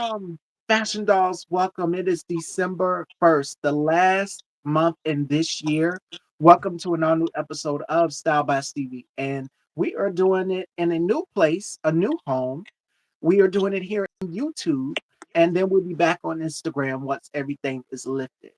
Welcome, Fashion Dolls. Welcome. It is December 1st, the last month in this year. Welcome to an all new episode of Style by Stevie. And we are doing it in a new place, a new home. We are doing it here on YouTube. And then we'll be back on Instagram once everything is lifted.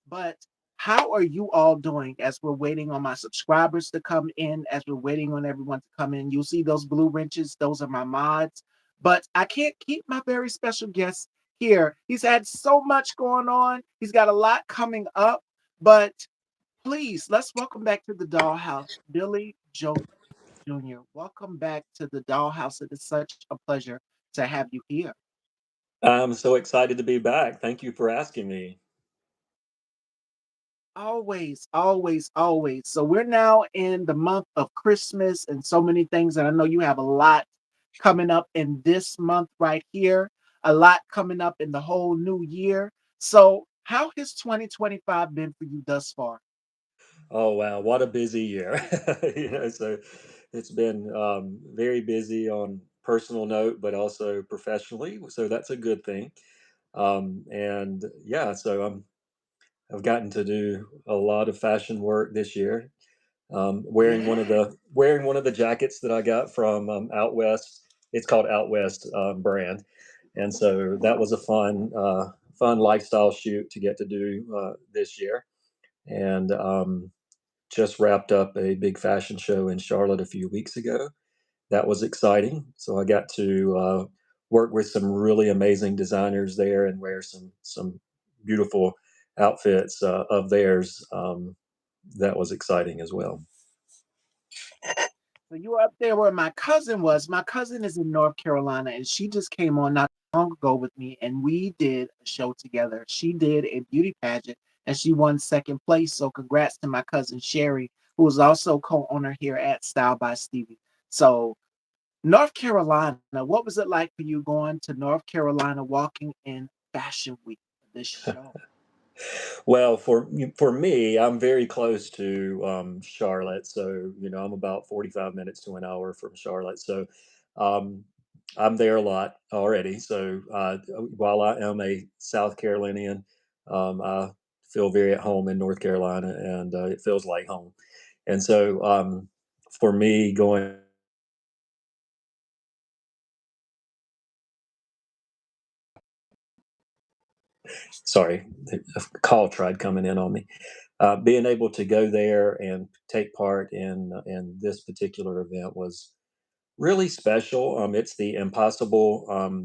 But how are you all doing as we're waiting on my subscribers to come in, as we're waiting on everyone to come in? You'll see those blue wrenches, those are my mods. But I can't keep my very special guest here. He's had so much going on. He's got a lot coming up. But please, let's welcome back to the dollhouse, Billy Joe Jr. Welcome back to the dollhouse. It is such a pleasure to have you here. I'm so excited to be back. Thank you for asking me. Always, always, always. So we're now in the month of Christmas and so many things. And I know you have a lot coming up in this month right here, a lot coming up in the whole new year. So, how has 2025 been for you thus far? Oh wow, what a busy year! So it's been very busy on personal note, but also professionally. So that's a good thing. And yeah, I've gotten to do a lot of fashion work this year. Yeah. Wearing one of the jackets that I got from Out West. It's called Out West brand, and so that was a fun lifestyle shoot to get to do this year. And just wrapped up a big fashion show in Charlotte a few weeks ago. That was exciting. So I got to work with some really amazing designers there and wear some beautiful outfits of theirs. That was exciting as well. So you were up there where my cousin was. My cousin is in North Carolina and she just came on not long ago with me and we did a show together. She did a beauty pageant and she won second place. So congrats to my cousin Sherry, who is also co-owner here at Style by Stevie. So North Carolina, what was it like for you going to North Carolina walking in Fashion Week for this show? Well, for me, I'm very close to Charlotte, so I'm about 45 minutes to an hour from Charlotte. So um, I'm there a lot already. So while I am a South Carolinian, I feel very at home in North Carolina, and it feels like home. And so for me, going sorry, a call tried coming in on me. Being able to go there and take part in this particular event was really special. It's the Impossible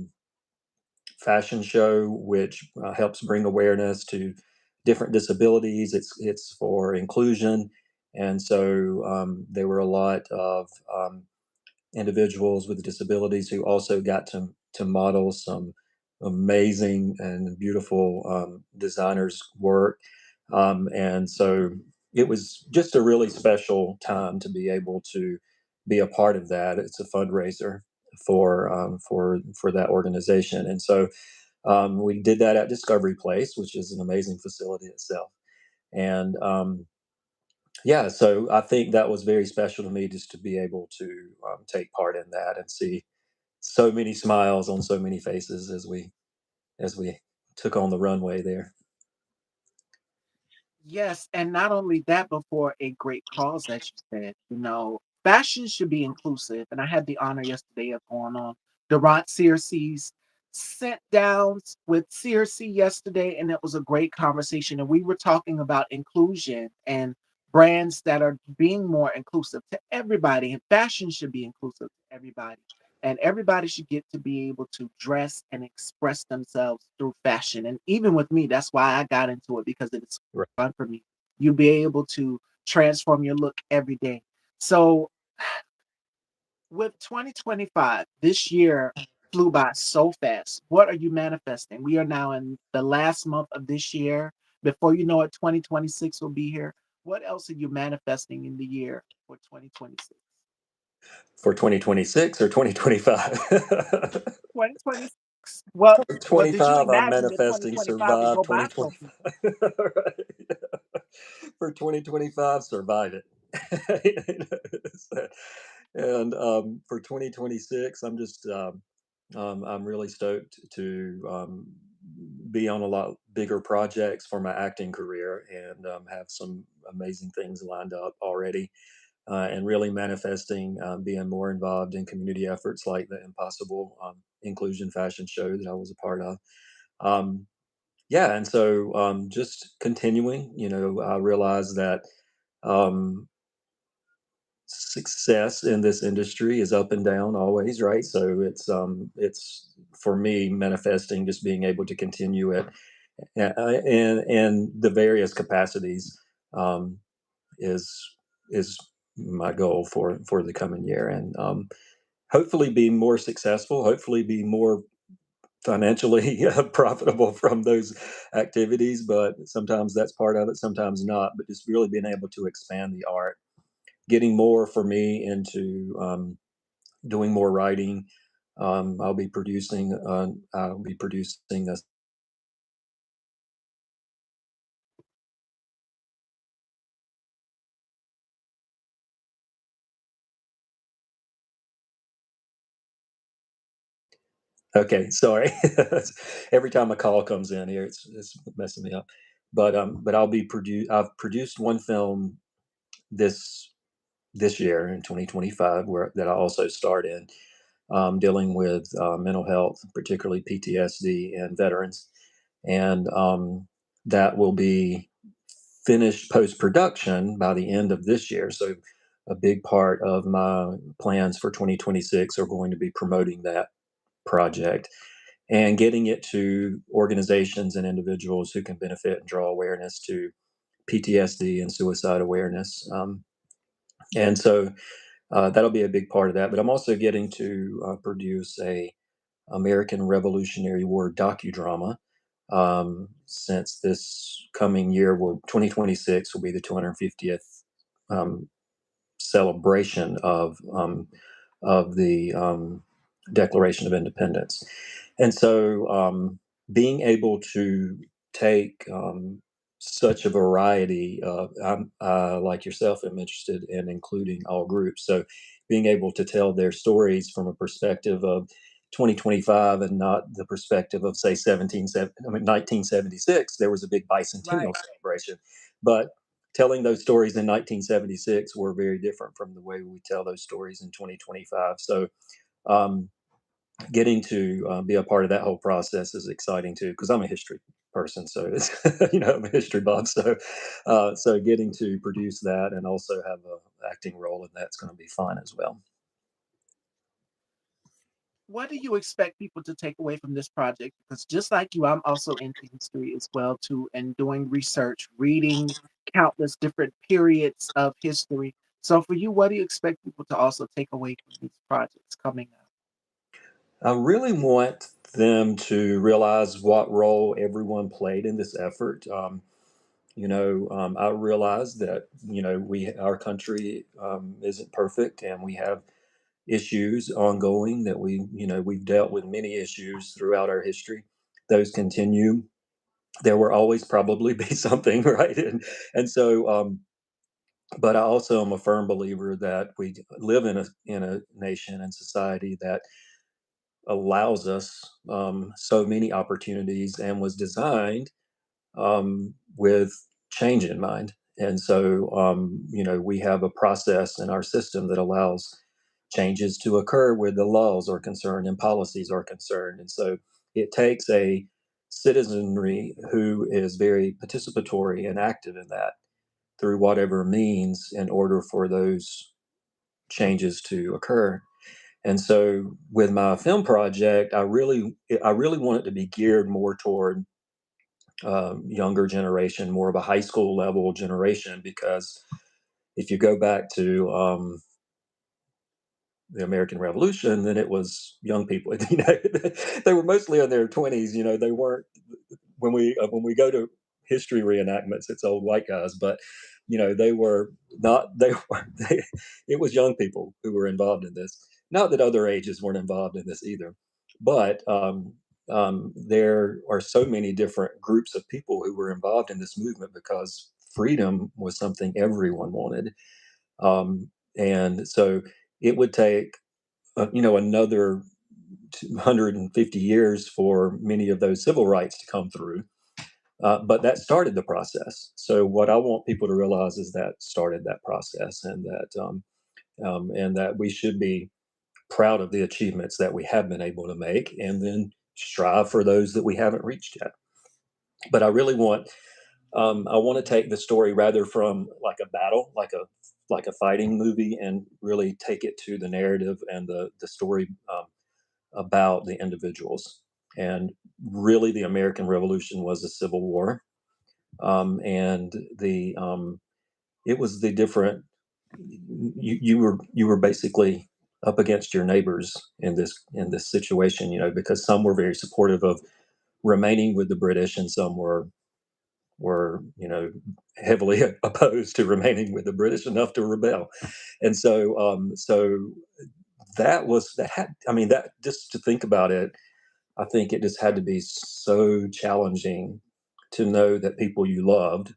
fashion show, which helps bring awareness to different disabilities. It's for inclusion, and so there were a lot of individuals with disabilities who also got to model some amazing and beautiful designers' work, and so it was just a really special time to be able to be a part of that. It's a fundraiser for that organization, and so we did that at Discovery Place, which is an amazing facility itself. And yeah, so I think that was very special to me just to be able to take part in that and see so many smiles on so many faces as we took on the runway there. Yes, and not only that, but for a great cause, as you said, fashion should be inclusive. And I had the honor yesterday of going on Durant Searcy's sit downs with Searcy yesterday, and it was a great conversation. And we were talking about inclusion and brands that are being more inclusive to everybody. And fashion should be inclusive to everybody. And everybody should get to be able to dress and express themselves through fashion. And even with me, that's why I got into it because it's Right. fun for me. You'll be able to transform your look every day. So with 2025, this year flew by so fast. What are you manifesting? We are now in the last month of this year. Before you know it, 2026 will be here. What else are you manifesting in the year for 2026? For 2026 or 2025? 2026. Well, For well, did you 25, I'm imagine that manifesting 2025 would survive go by so 2025. Right. For 2025, survive it. And for 2026, I'm just I'm really stoked to be on a lot bigger projects for my acting career and have some amazing things lined up already. And really manifesting being more involved in community efforts like the Impossible Inclusion Fashion Show that I was a part of. Um, yeah, and so just continuing, I realize that um, success in this industry is up and down always, right? So it's for me manifesting just being able to continue it in the various capacities um, is is my goal for the coming year, and hopefully be more successful, hopefully be more financially profitable from those activities. But sometimes that's part of it, sometimes not. But just really being able to expand the art, getting more for me into doing more writing. I'll be producing a Okay, sorry. Every time a call comes in here, it's messing me up. But I've produced one film this this year in 2025 where that I also starred in, dealing with mental health, particularly PTSD and veterans, and that will be finished post production by the end of this year. So a big part of my plans for 2026 are going to be promoting that project and getting it to organizations and individuals who can benefit and draw awareness to PTSD and suicide awareness. And so that'll be a big part of that. But I'm also getting to produce a American Revolutionary War docudrama. Since this coming year, 2026 will be the 250th um, celebration of the Declaration of Independence. And so being able to take such a variety of, like yourself, I'm interested in including all groups. So being able to tell their stories from a perspective of 2025 and not the perspective of, say, 1976, there was a big Right. bicentennial celebration. But telling those stories in 1976 were very different from the way we tell those stories in 2025. So um, getting to be a part of that whole process is exciting too, because I'm a history person. So it's I'm a history buff. So getting to produce that and also have a acting role in that's going to be fun as well. What do you expect people to take away from this project? Because just like you, I'm also into history as well too, and doing research, reading countless different periods of history. So for you, what do you expect people to also take away from these projects coming up? I really want them to realize what role everyone played in this effort. I realize that our country isn't perfect, and we have issues ongoing that we've dealt with many issues throughout our history. Those continue. There will always probably be something, right? And so, but I also am a firm believer that we live in a nation and society that allows us so many opportunities and was designed with change in mind. And so, we have a process in our system that allows changes to occur where the laws are concerned and policies are concerned. And so it takes a citizenry who is very participatory and active in that through whatever means in order for those changes to occur. And so with my film project, I really want it to be geared more toward younger generation, more of a high school level generation, because if you go back to the American Revolution, then it was young people. They were mostly in their 20s. They weren't when we go to history reenactments, it's old white guys, but they were not. They were. It was young people who were involved in this. Not that other ages weren't involved in this either, but there are so many different groups of people who were involved in this movement because freedom was something everyone wanted, and so it would take another. 250 years for many of those civil rights to come through. But that started the process. So what I want people to realize is that started that process, and that we should be proud of the achievements that we have been able to make, and then strive for those that we haven't reached yet. But I want to take the story rather from like a battle, like a fighting movie, and really take it to the narrative and the story about the individuals. And really, the American Revolution was a civil war, and the it was the different. You were basically up against your neighbors in this situation, because some were very supportive of remaining with the British, and some were heavily opposed to remaining with the British enough to rebel. And so that had, I mean, that, just to think about it, I think it just had to be so challenging to know that people you loved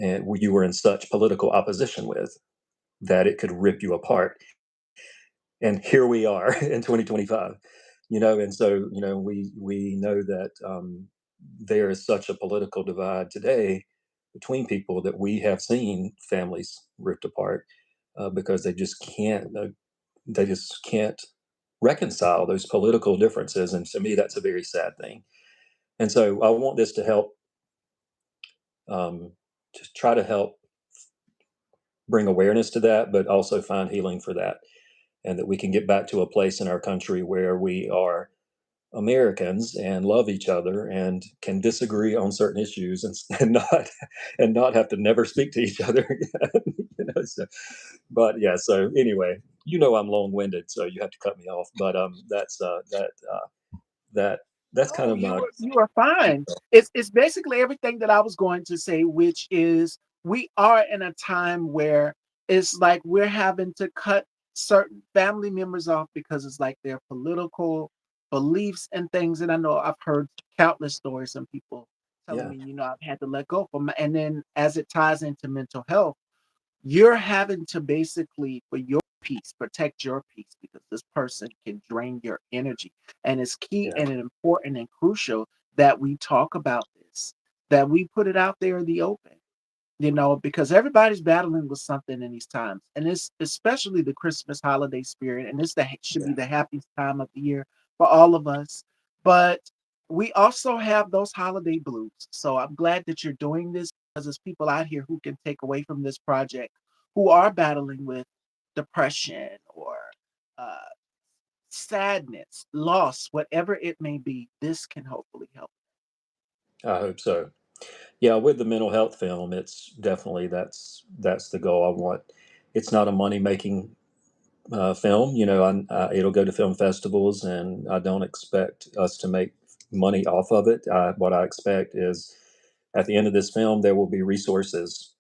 and who you were in such political opposition with, that it could rip you apart. And here we are in 2025, and so we know that there is such a political divide today between people, that we have seen families ripped apart, because they just can't reconcile those political differences, and to me that's a very sad thing. And so I want this to help, to try to help bring awareness to that, but also find healing for that, and that we can get back to a place in our country where we are Americans and love each other and can disagree on certain issues, and not have to never speak to each other again. But yeah, so anyway, I'm long-winded, so you have to cut me off. But that that's kind Oh, of my. you are fine. It's basically everything that I was going to say, which is we are in a time where it's like we're having to cut certain family members off because it's like their political beliefs and things. And I know I've heard countless stories, some people telling Yeah, me, I've had to let go from, and then as it ties into mental health, you're having to basically, for your peace, protect your peace because this person can drain your energy. And it's key yeah, and important and crucial that we talk about this, that we put it out there in the open, because everybody's battling with something in these times. And it's especially the Christmas holiday spirit. And should be yeah. the happiest time of the year for all of us. But we also have those holiday blues. So I'm glad that you're doing this because there's people out here who can take away from this project who are battling with depression or uh, sadness, loss, whatever it may be. This can hopefully help. I hope so. Yeah, with the mental health film, it's definitely that's the goal I want. It's not a money making film. It'll go to film festivals, and I don't expect us to make money off of it. What I expect is, at the end of this film, there will be resources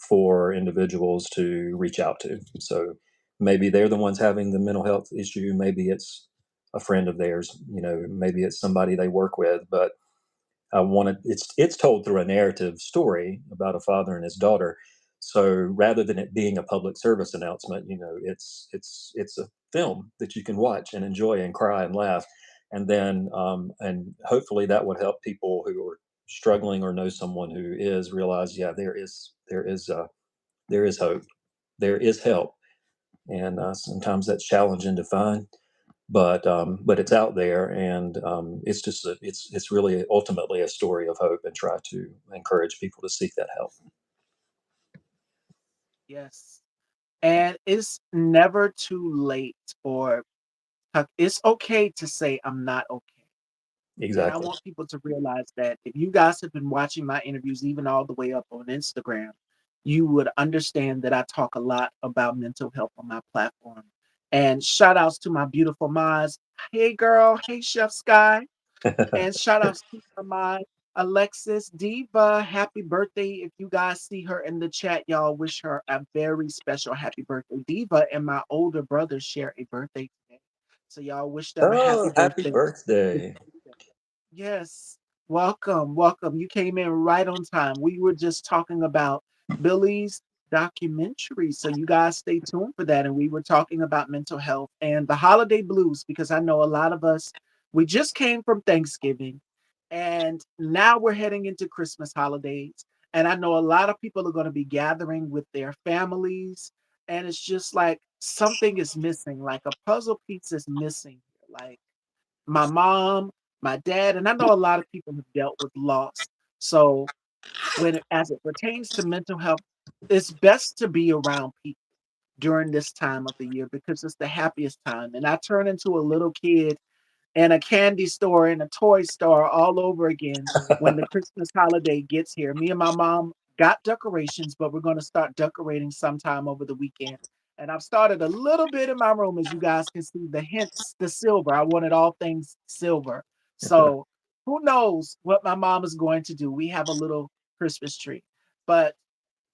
for individuals to reach out to. So maybe they're the ones having the mental health issue. Maybe it's a friend of theirs. Maybe it's somebody they work with. But I wanted it's told through a narrative story about a father and his daughter. So rather than it being a public service announcement, it's a film that you can watch and enjoy and cry and laugh, and hopefully that would help people who are struggling or know someone who is, realize, yeah, there is hope, there is help, and sometimes that's challenging to find, but it's out there, and it's really ultimately a story of hope, and try to encourage people to seek that help. Yes. And it's never too late or it's okay to say I'm not okay. And I Exactly. want people to realize that if you guys have been watching my interviews, even all the way up on Instagram, you would understand that I talk a lot about mental health on my platform. And shout outs to my beautiful Maz. Hey girl, hey Chef Sky. And shout outs to my Alexis Diva. Happy birthday. If you guys see her in the chat, y'all wish her a very special happy birthday. Diva and my older brother share a birthday today. So y'all wish them a happy Oh, happy birthday. birthday. Yes. Welcome, welcome. You came in right on time. We were just talking about Billy's documentary. So you guys stay tuned for that. And we were talking about mental health and the holiday blues because I know a lot of us, we just came from Thanksgiving and now we're heading into Christmas holidays. And I know a lot of people are going to be gathering with their families. And it's just like something is missing, like a puzzle piece is missing. Like my mom, my dad, and I know a lot of people have dealt with loss. So as it pertains to mental health, it's best to be around people during this time of the year because it's the happiest time. And I turn into a little kid and a candy store and a toy store all over again when the Christmas holiday gets here. Me and my mom got decorations, but we're going to start decorating sometime over the weekend. And I've started a little bit in my room, as you guys can see, the hints, the silver. I wanted all things silver. So who knows what my mom is going to do? We have a little Christmas tree. But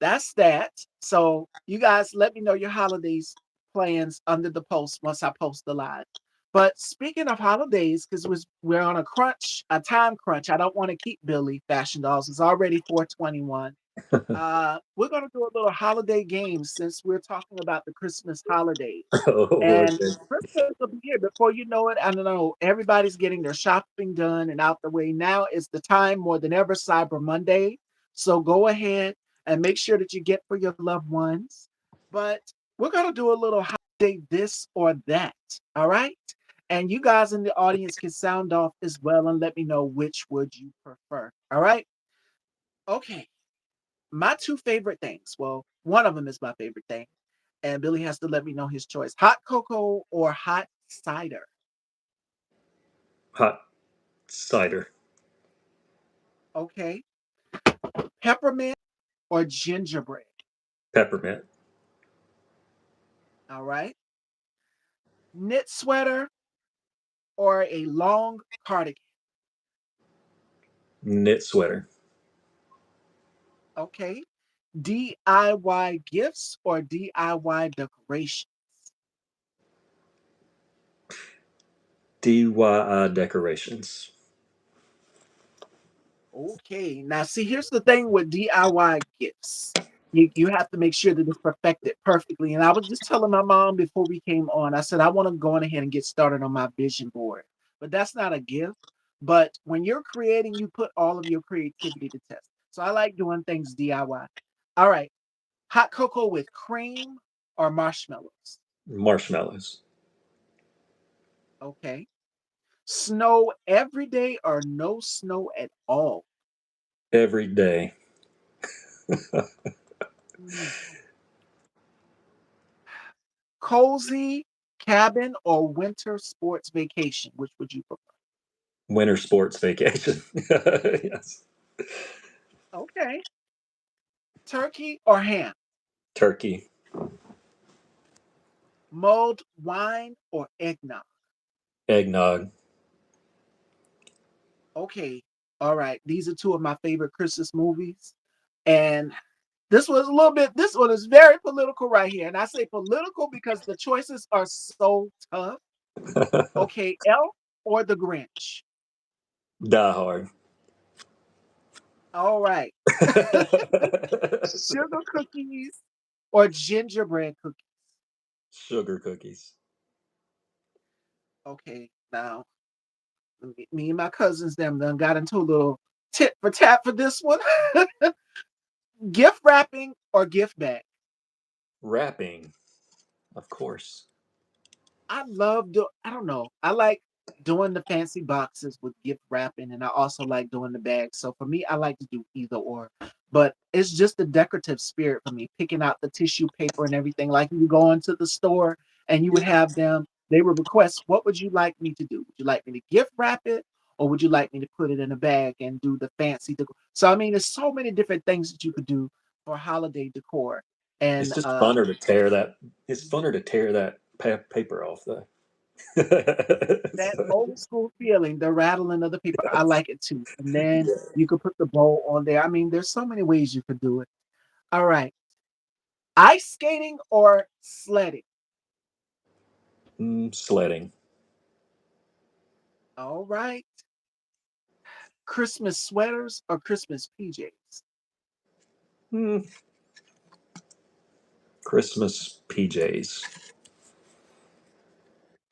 that's that. So you guys let me know your holidays plans under the post once I post the live. But speaking of holidays, because we're on a crunch, a time crunch. I don't want to keep Billy Fashion Dolls. It's already 421. We're gonna do a little holiday game since we're talking about the Christmas holidays. Oh, And okay. Christmas will be here before you know it. I don't know. Everybody's getting their shopping done and out the way. Now is the time more than ever, Cyber Monday. So go ahead and make sure that you get for your loved ones. But we're gonna do a little holiday this or that. All right. And you guys in the audience can sound off as well and let me know which would you prefer. All right. Okay, my two favorite things. Well, one of them is my favorite thing, and Billy has to let me know his choice: hot cocoa or hot cider. Hot cider. Okay, peppermint or gingerbread. Peppermint. All right, knit sweater or a long cardigan. Knit sweater. Okay, DIY gifts or DIY decoration. DIY decorations. Okay. Now, see, here's the thing with DIY gifts. You have to make sure that it's perfected perfectly. And I was just telling my mom before we came on, I said, I want to go on ahead and get started on my vision board. But that's not a gift. But when you're creating, you put all of your creativity to test. So I like doing things DIY. All right. Hot cocoa with cream or marshmallows. Marshmallows. Okay. Snow every day or no snow at all. Every day. Mm. Cozy cabin or winter sports vacation? Which would you prefer? Winter sports vacation. Yes. Okay. Turkey or ham? Turkey. Mulled wine or eggnog? Eggnog. Okay. All right. These are two of my favorite Christmas movies. And this was a little bit, this one is very political right here. And I say political because the choices are so tough. Okay. Elf or the Grinch? Die hard. All right. Sugar cookies or gingerbread cookies? Sugar cookies. Okay. Now, me and my cousins them done got into a little tit for tat for this one. Gift wrapping or gift bag? Wrapping. Of course. I don't know. I like doing the fancy boxes with gift wrapping and I also like doing the bags. So for me, I like to do either or. But it's just the decorative spirit for me, picking out the tissue paper and everything. Like you go into the store and you would have them, they would request, what would you like me to do? Would you like me to gift wrap it? Or would you like me to put it in a bag and do the fancy decor? So I mean, there's so many different things that you could do for holiday decor. It's And just funner to tear that. It's funner to tear that paper off, though. that So, old school feeling, the rattling of the paper, I yes. like it too. And then you could put the bow on there. I mean, there's so many ways you could do it. All right. Ice skating or sledding? Sledding. All right. Christmas sweaters or Christmas PJs? Mm, Christmas PJs.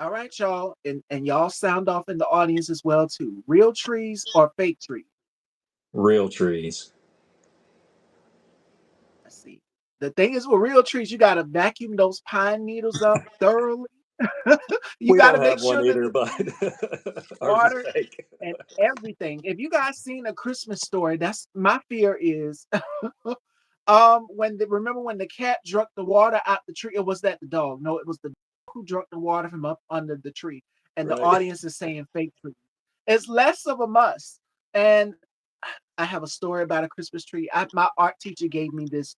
All right, y'all, and y'all sound off in the audience as well too. Real trees or fake trees? Real trees. Let's see. The thing is with real trees, you gotta vacuum those pine needles up thoroughly. You We gotta don't make have one sure that either, the but trees ours is water fake. and everything. If you guys seen A Christmas Story, that's my fear is remember when the cat drunk the water out the tree, or was that the dog? No, it was the dog who drunk the water from up under the tree. And the Right. audience is saying fake tree. It's less of a must. And I have a story about a Christmas tree. My art teacher gave me this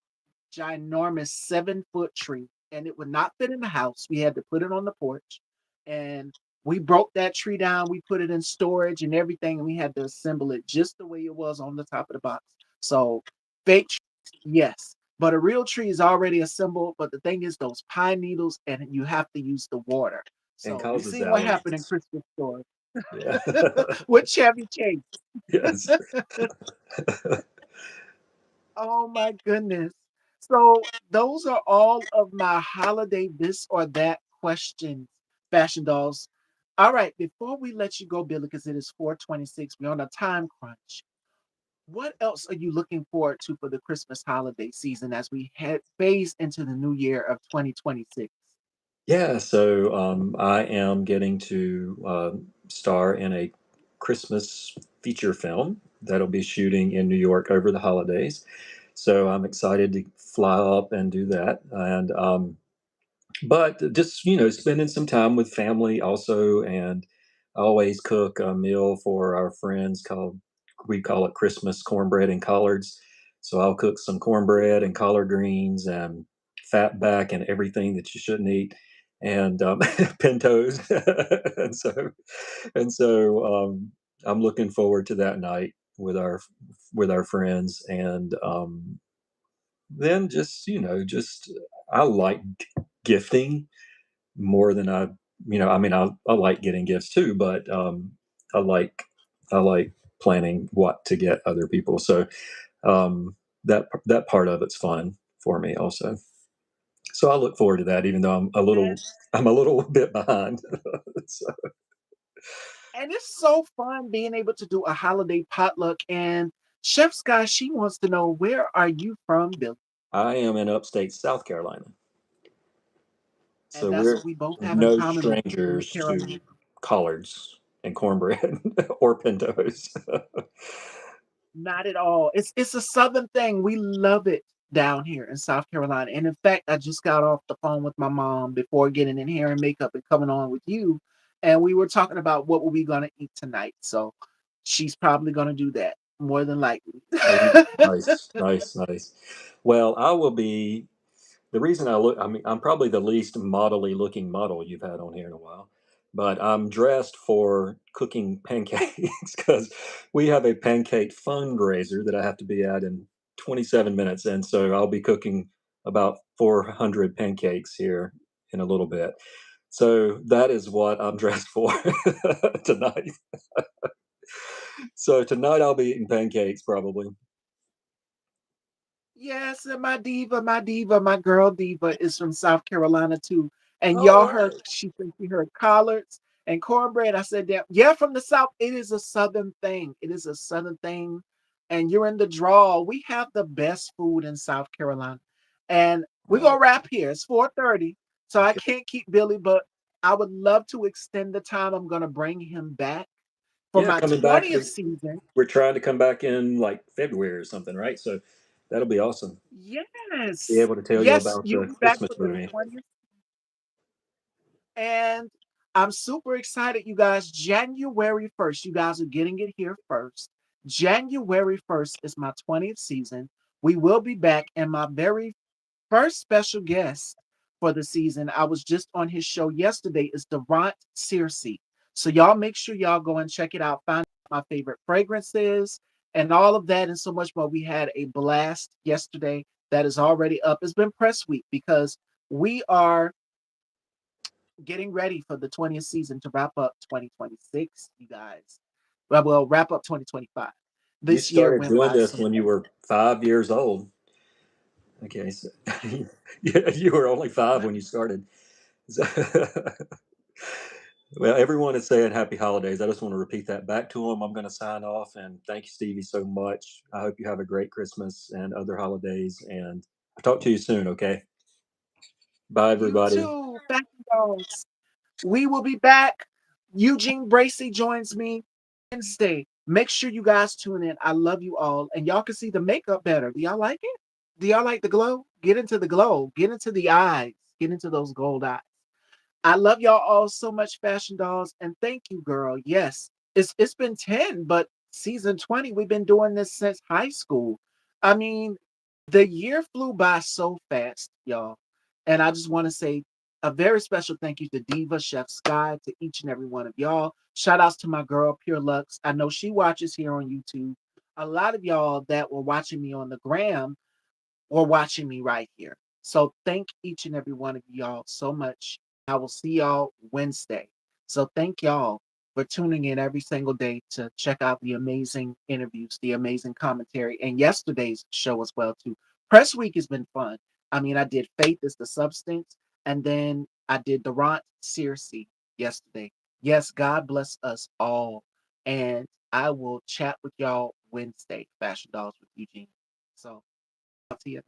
ginormous 7-foot tree, and it would not fit in the house. We had to put it on the porch, and we broke that tree down. We put it in storage and everything, and we had to assemble it just the way it was on the top of the box. So, fake trees, yes, but a real tree is already assembled. But the thing is, those pine needles, and you have to use the water. And So we causes seen what happened in allergies. Christmas Story Yeah. with Chevy Chase. Yes. Oh my goodness. So those are all of my holiday this or that questions, fashion dolls. All right, before we let you go, Billy, because it is 4:26, we're on a time crunch. What else are you looking forward to for the Christmas holiday season as we head phase into the new year of 2026? Yeah, so I am getting to star in a Christmas feature film that'll be shooting in New York over the holidays. So I'm excited to fly up and do that. And but just spending some time with family also, and I always cook a meal for our friends called we call it Christmas cornbread and collards. So I'll cook some cornbread and collard greens and fat back and everything that you shouldn't eat, and pintos. And so I'm looking forward to that night with our friends, and then just I like gifting more than I mean, I like getting gifts too, but I like I like planning what to get other people. So that part of it's fun for me also. So I look forward to that, even though And I'm a little bit behind. So and it's so fun being able to do a holiday potluck. And Chef Sky, she wants to know, where are you from, Billy? I am in upstate South Carolina. And So that's we're what we both have in no common with North strangers Carolina. to collards and cornbread or pintos. Not at all. It's a southern thing. We love it down here in South Carolina. And in fact, I just got off the phone with my mom before getting in here and makeup and coming on with you. And we were talking about what were we gonna eat tonight. So she's probably gonna do that, more than likely. Oh, nice, nice, nice. Well, I will be the reason I mean, I'm probably the least modelly looking model you've had on here in a while, but I'm dressed for cooking pancakes because we have a pancake fundraiser that I have to be at in 27 minutes. And so I'll be cooking about 400 pancakes here in a little bit. So that is what I'm dressed for tonight. So tonight I'll be eating pancakes probably. Yes, and my girl diva is from South Carolina too. And All y'all heard right. she said she heard collards and cornbread. I said that, yeah, from the South. It is a southern thing. It is a southern thing. And you're in the draw. We have the best food in South Carolina. And we're Uh, gonna wrap here. It's 4:30. So I okay. can't keep Billy, but I would love to extend the time. I'm gonna bring him back for Yeah, my coming back. 20th season. We're trying to come back in like February or something, right? So that'll be awesome. Be Yes. able to tell you Yes, about you'll the be back Christmas for the movie. 20th. And I'm super excited, you guys. January 1st, you guys are getting it here first. January 1st is my 20th season. We will be back, and my very first special guest for the season, I was just on his show yesterday, is Durant Searcy. So y'all make sure y'all go and check it out. Find out my favorite fragrances and all of that and so much more. We had a blast yesterday that is already up. It's been press week because we are getting ready for the 20th season to wrap up 2026, you guys. Well, we'll wrap up 2025. You This year started went doing by this so when you fast. were 5 years old. Okay, so you were only 5 when you started. So well, everyone is saying happy holidays. I just want to repeat that back to them. I'm going to sign off and thank you, Stevie, so much. I hope you have a great Christmas and other holidays. And I'll talk to you soon. Okay. Bye, You everybody. too, fashion dolls. We will be back. Eugene Bracy joins me Wednesday. Make sure you guys tune in. I love you all. And y'all can see the makeup better. Do y'all like it? Do y'all like the glow? Get into the glow. Get into the eyes. Get into those gold eyes. I love y'all all so much, fashion dolls, and thank you, girl. Yes, it's been 10, but season 20, we've been doing this since high school. I mean, the year flew by so fast, y'all. And I just want to say a very special thank you to Diva, Chef Sky, to each and every one of y'all. Shout outs to my girl, Pure Lux. I know she watches here on YouTube. A lot of y'all that were watching me on the gram or watching me right here. So thank each and every one of y'all so much. I will see y'all Wednesday. So thank y'all for tuning in every single day to check out the amazing interviews, the amazing commentary, and yesterday's show as well too. Press week has been fun. I mean, I did Faith is the Substance, and then I did Durant Searcy yesterday. Yes, God bless us all. And I will chat with y'all Wednesday, Fashion Dolls with Eugene. So I'll see you.